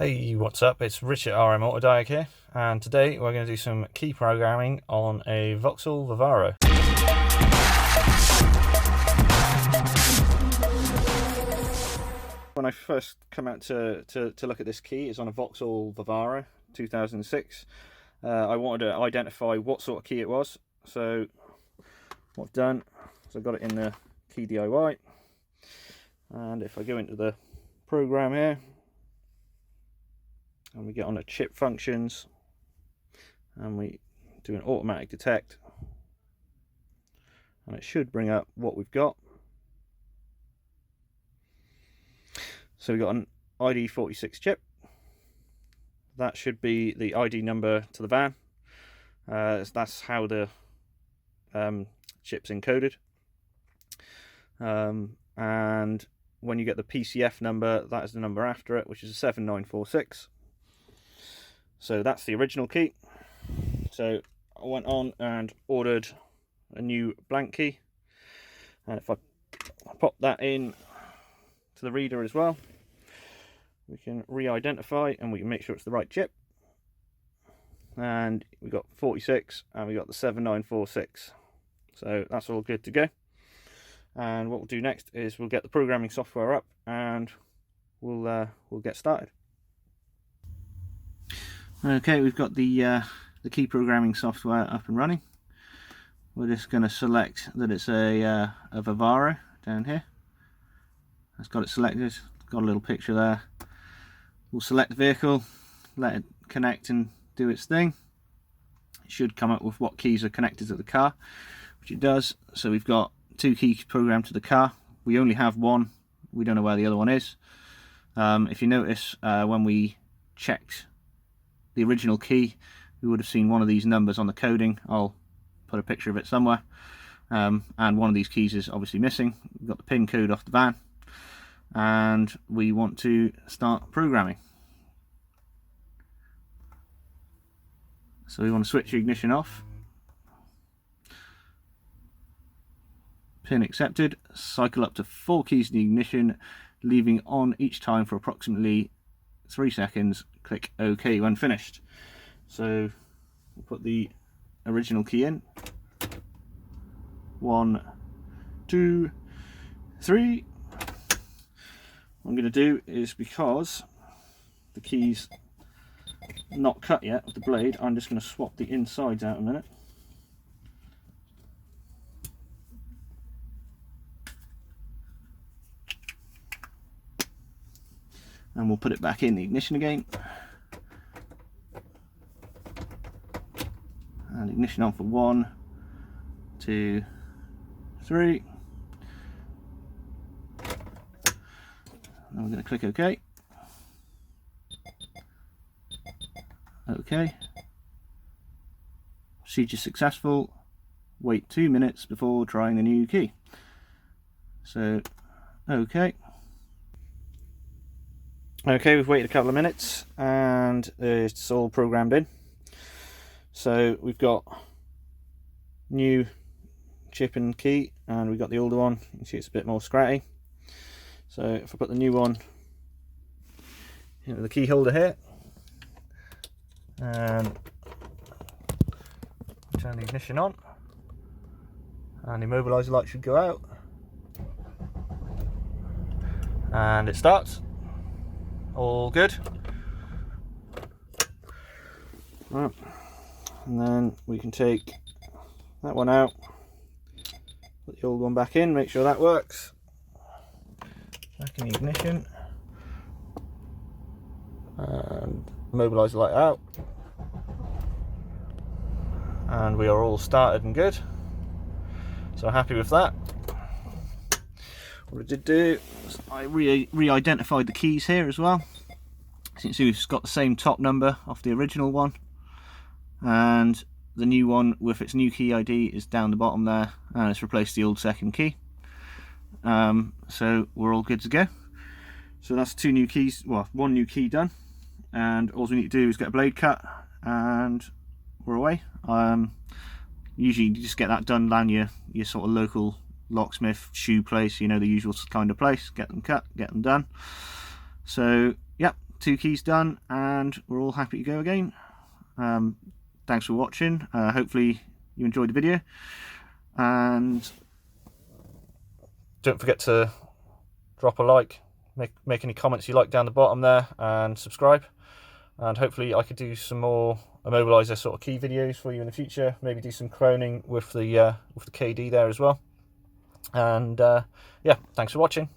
Hey, what's up? It's Richard RMAutodiag here, and today we're going to do some key programming on a Vauxhall Vivaro. When I first come out to look at this key, it's on a Vauxhall Vivaro 2006. I wanted to identify what sort of key it was, so what I've done is I've got it in the keydiy, and if I go into the program here, and we get on the chip functions and we do an automatic detect, and it should bring up what we've got. So we've got an ID 46 chip. That should be the ID number to the van. That's how the chip's encoded. And when you get the PCF number, that is the number after it, which is a 7946. So that's the original key. So I went on and ordered a new blank key, and if I pop that in to the reader as well, we can re-identify and we can make sure it's the right chip. And we got 46 and we got the 7946. So that's all good to go. And what we'll do next is we'll get the programming software up and we'll get started. Okay, we've got the key programming software up and running. We're just going to select that it's a Vivaro down here. It's got it selected, got a little picture there. We'll select the vehicle, let it connect and do its thing. It should come up with what keys are connected to the car, which it does. So we've got 2 keys programmed to the car. We only have one, we don't know where the other one is. If you notice, when we checked the original key, we would have seen one of these numbers on the coding. I'll put a picture of it somewhere. And one of these keys is obviously missing. We've got the pin code off the van, and we want to start programming. So we want to switch the ignition off. Pin accepted. Cycle up to 4 keys in the ignition, leaving on each time for approximately 3 seconds. Click OK when finished. So we'll put the original key in. 1, 2, 3. What I'm going to do is, because the key's not cut yet with the blade, I'm just going to swap the insides out a minute. And we'll put it back in the ignition again. And ignition on for 1, 2, 3. Then we're going to click OK. OK. Procedure successful. Wait 2 minutes before trying the new key. So, OK. Okay, we've waited a couple of minutes and it's all programmed in. So we've got new chip and key, and we've got the older one. You can see it's a bit more scratty. So if I put the new one into the key holder here and turn the ignition on, and the immobiliser light should go out, and it starts. All good. Right. And then we can take that one out, put the old one back in, make sure that works. Back in the ignition, and immobiliser light out, and we are all started and good. So happy with that. What I did do was I re-identified the keys here as well. So you can see we've got the same top number off the original one, and the new one with its new key ID is down the bottom there, and it's replaced the old second key. So we're all good to go. So that's 2 new keys, well, 1 new key done, and all we need to do is get a blade cut and we're away. Usually you just get that done down your sort of local locksmith, shoe place, you know, the usual kind of place. Get them cut, get them done. So yeah, 2 keys done, and we're all happy to go again. Thanks for watching. Hopefully you enjoyed the video, and don't forget to drop a like, make any comments you like down the bottom there, and subscribe. And hopefully I could do some more immobilizer sort of key videos for you in the future. Maybe do some croning with the keydiy there as well. And yeah, thanks for watching.